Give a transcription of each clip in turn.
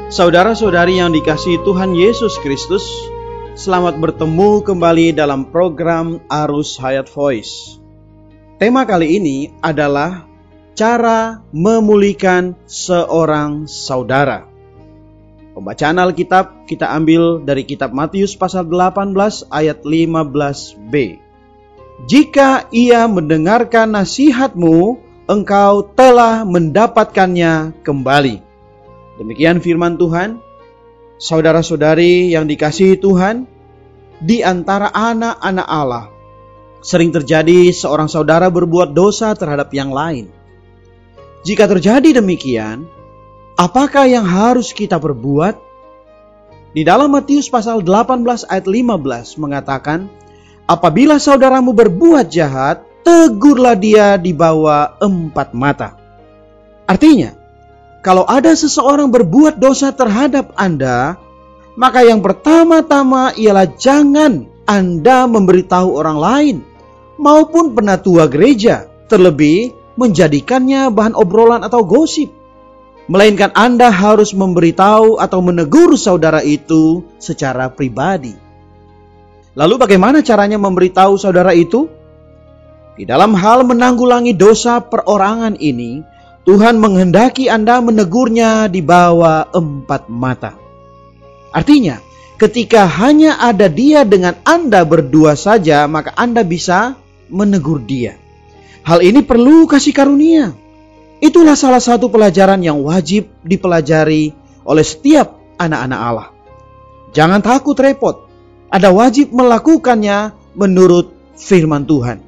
Saudara-saudari yang dikasihi Tuhan Yesus Kristus, selamat bertemu kembali dalam program Arus Hayat Voice. Tema kali ini adalah cara memulihkan seorang saudara. Pembacaan Alkitab kita ambil dari kitab Matius pasal 18 ayat 15b. Jika ia mendengarkan nasihatmu, engkau telah mendapatkannya kembali. Demikian firman Tuhan. Saudara-saudari yang dikasihi Tuhan, di antara anak-anak Allah, sering terjadi seorang saudara berbuat dosa terhadap yang lain. Jika terjadi demikian, apakah yang harus kita perbuat? Di dalam Matius pasal 18 ayat 15 mengatakan, apabila saudaramu berbuat jahat, tegurlah dia di bawah 4 mata. Artinya, kalau ada seseorang berbuat dosa terhadap Anda, maka yang pertama-tama ialah jangan Anda memberitahu orang lain maupun penatua gereja, terlebih menjadikannya bahan obrolan atau gosip. Melainkan Anda harus memberitahu atau menegur saudara itu secara pribadi. Lalu bagaimana caranya memberitahu saudara itu? Di dalam hal menanggulangi dosa perorangan ini, Tuhan menghendaki Anda menegurnya di bawah 4 mata. Artinya, ketika hanya ada dia dengan Anda berdua saja, maka Anda bisa menegur dia. Hal ini perlu kasih karunia. Itulah salah satu pelajaran yang wajib dipelajari oleh setiap anak-anak Allah. Jangan takut repot. Anda wajib melakukannya menurut firman Tuhan.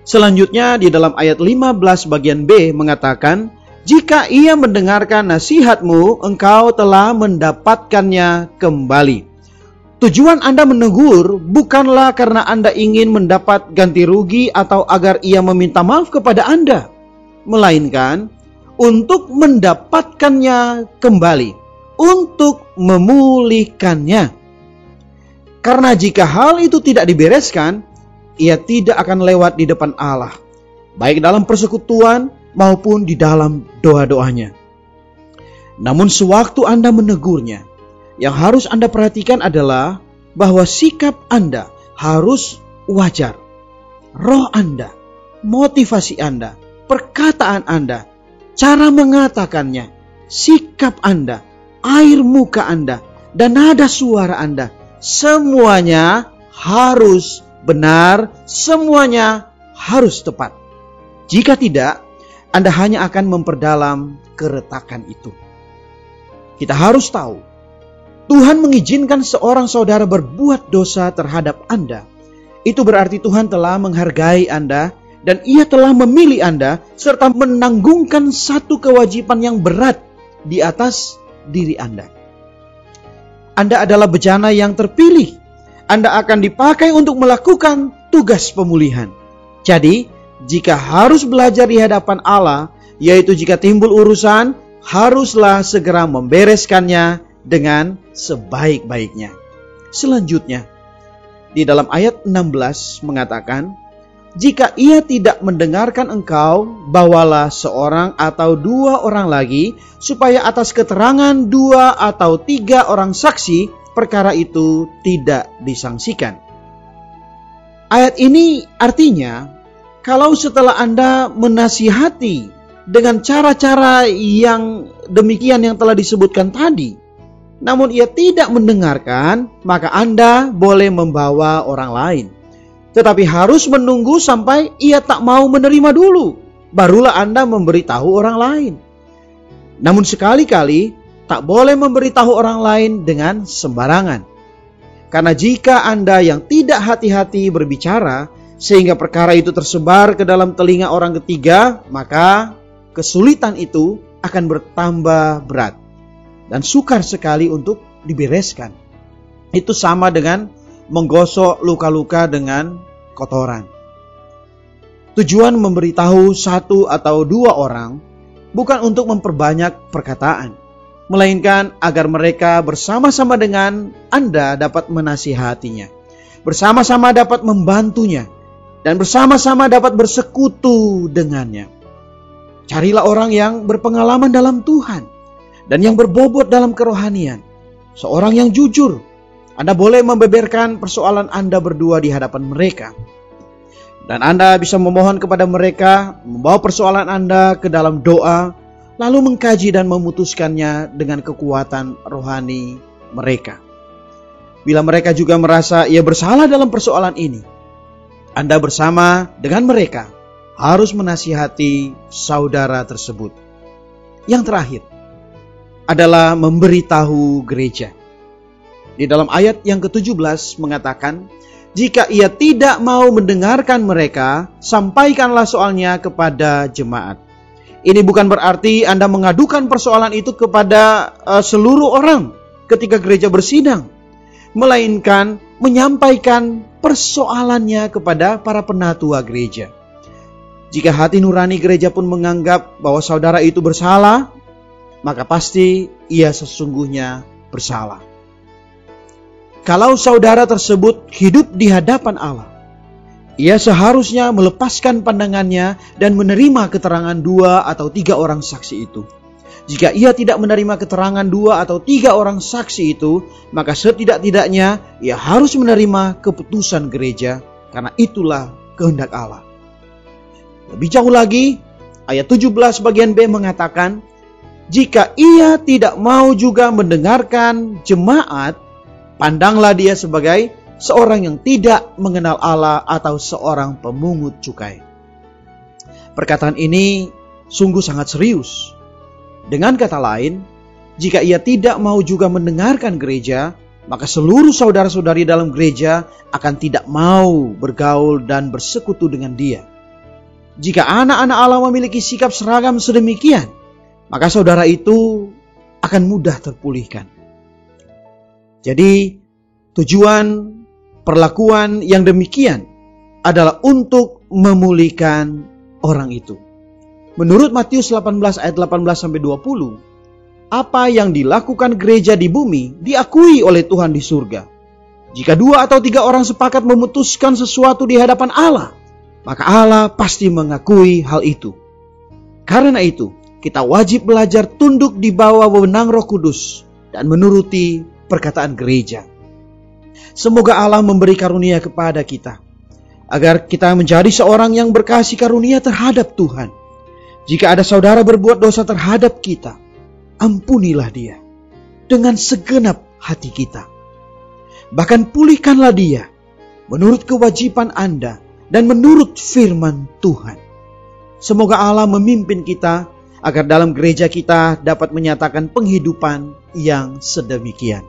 Selanjutnya di dalam ayat 15 bagian B mengatakan, jika ia mendengarkan nasihatmu, engkau telah mendapatkannya kembali. Tujuan Anda menegur bukanlah karena Anda ingin mendapat ganti rugi atau agar ia meminta maaf kepada Anda, melainkan untuk mendapatkannya kembali, untuk memulihkannya. Karena jika hal itu tidak dibereskan, ia tidak akan lewat di depan Allah, baik dalam persekutuan maupun di dalam doa-doanya. Namun sewaktu Anda menegurnya, yang harus Anda perhatikan adalah bahwa sikap Anda harus wajar. Roh Anda, motivasi Anda, perkataan Anda, cara mengatakannya, sikap Anda, air muka Anda, dan nada suara Anda, semuanya harus benar, semuanya harus tepat. Jika tidak, Anda hanya akan memperdalam keretakan itu. Kita harus tahu, Tuhan mengizinkan seorang saudara berbuat dosa terhadap Anda. Itu berarti Tuhan telah menghargai Anda dan Ia telah memilih Anda serta menanggungkan satu kewajiban yang berat di atas diri Anda. Anda adalah bejana yang terpilih. Anda akan dipakai untuk melakukan tugas pemulihan. Jadi, jika harus belajar di hadapan Allah, yaitu jika timbul urusan, haruslah segera membereskannya dengan sebaik-baiknya. Selanjutnya, di dalam ayat 16 mengatakan, jika ia tidak mendengarkan engkau, bawalah seorang atau 2 orang lagi, supaya atas keterangan 2 atau 3 orang saksi, perkara itu tidak disangsikan. Ayat ini artinya, kalau setelah Anda menasihati dengan cara-cara yang demikian yang telah disebutkan tadi, namun ia tidak mendengarkan, maka Anda boleh membawa orang lain. Tetapi harus menunggu sampai ia tak mau menerima dulu, barulah Anda memberitahu orang lain. Namun sekali-kali, tak boleh memberitahu orang lain dengan sembarangan. Karena jika Anda yang tidak hati-hati berbicara, sehingga perkara itu tersebar ke dalam telinga orang ketiga, maka kesulitan itu akan bertambah berat dan sukar sekali untuk dibereskan. Itu sama dengan menggosok luka-luka dengan kotoran. Tujuan memberitahu 1 atau 2 orang bukan untuk memperbanyak perkataan, melainkan agar mereka bersama-sama dengan Anda dapat menasihatinya, bersama-sama dapat membantunya, dan bersama-sama dapat bersekutu dengannya. Carilah orang yang berpengalaman dalam Tuhan, dan yang berbobot dalam kerohanian, seorang yang jujur. Anda boleh membeberkan persoalan Anda berdua di hadapan mereka. Dan Anda bisa memohon kepada mereka, membawa persoalan Anda ke dalam doa, lalu mengkaji dan memutuskannya dengan kekuatan rohani mereka. Bila mereka juga merasa ia bersalah dalam persoalan ini, Anda bersama dengan mereka harus menasihati saudara tersebut. Yang terakhir adalah memberitahu gereja. Di dalam ayat yang ke-17 mengatakan, jika ia tidak mau mendengarkan mereka, sampaikanlah soalnya kepada jemaat. Ini bukan berarti Anda mengadukan persoalan itu kepada seluruh orang ketika gereja bersidang, melainkan menyampaikan persoalannya kepada para penatua gereja. Jika hati nurani gereja pun menganggap bahwa saudara itu bersalah, maka pasti ia sesungguhnya bersalah. Kalau saudara tersebut hidup di hadapan Allah, ia seharusnya melepaskan pandangannya dan menerima keterangan 2 atau 3 orang saksi itu. Jika ia tidak menerima keterangan 2 atau 3 orang saksi itu, maka setidak-tidaknya ia harus menerima keputusan gereja, karena itulah kehendak Allah. Lebih jauh lagi, ayat 17 bagian B mengatakan, jika ia tidak mau juga mendengarkan jemaat, pandanglah dia sebagai seorang yang tidak mengenal Allah atau seorang pemungut cukai. Perkataan ini sungguh sangat serius. Dengan kata lain, jika ia tidak mau juga mendengarkan gereja, maka seluruh saudara-saudari dalam gereja akan tidak mau bergaul dan bersekutu dengan dia. Jika anak-anak Allah memiliki sikap seragam sedemikian, maka saudara itu akan mudah terpulihkan. Jadi, tujuan perlakuan yang demikian adalah untuk memulihkan orang itu. Menurut Matius 18 ayat 18-20, apa yang dilakukan gereja di bumi diakui oleh Tuhan di surga. Jika 2 atau 3 orang sepakat memutuskan sesuatu di hadapan Allah, maka Allah pasti mengakui hal itu. Karena itu, kita wajib belajar tunduk di bawah wewenang Roh Kudus dan menuruti perkataan gereja. Semoga Allah memberi karunia kepada kita, agar kita menjadi seorang yang berkasih karunia terhadap Tuhan. Jika ada saudara berbuat dosa terhadap kita, ampunilah dia dengan segenap hati kita. Bahkan pulihkanlah dia menurut kewajiban Anda dan menurut firman Tuhan. Semoga Allah memimpin kita agar dalam gereja kita dapat menyatakan penghidupan yang sedemikian.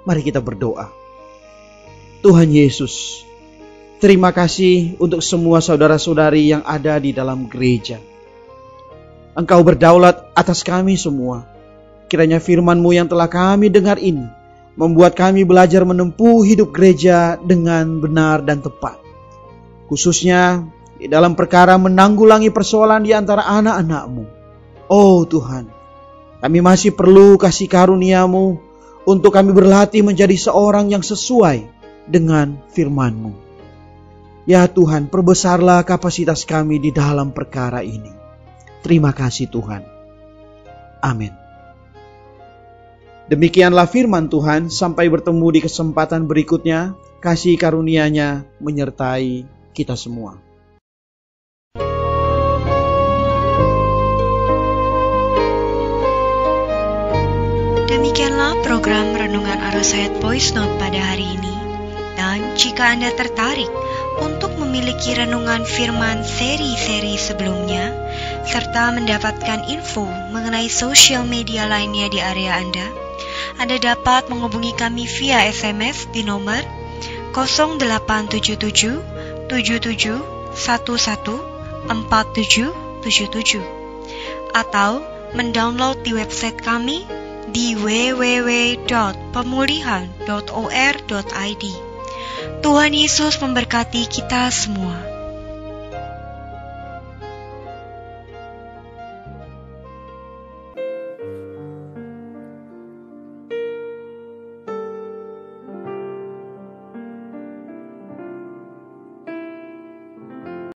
Mari kita berdoa. Tuhan Yesus, terima kasih untuk semua saudara-saudari yang ada di dalam gereja. Engkau berdaulat atas kami semua. Kiranya firman-Mu yang telah kami dengar ini membuat kami belajar menempuh hidup gereja dengan benar dan tepat. Khususnya di dalam perkara menanggulangi persoalan di antara anak-anak-Mu. Oh Tuhan, kami masih perlu kasih karunia-Mu untuk kami berlatih menjadi seorang yang sesuai dengan firman-Mu. Ya Tuhan, perbesarlah kapasitas kami di dalam perkara ini. Terima kasih Tuhan. Amin. Demikianlah firman Tuhan. Sampai bertemu di kesempatan berikutnya. Kasih karunia-Nya menyertai kita semua. Demikianlah program Renungan Arus Hayat Voice Note pada hari ini. Dan jika Anda tertarik untuk memiliki renungan firman seri-seri sebelumnya, serta mendapatkan info mengenai sosial media lainnya di area Anda dapat menghubungi kami via SMS di nomor 0877 77 11 4777 atau mendownload di website kami di www.pemulihan.or.id. Tuhan Yesus memberkati kita semua.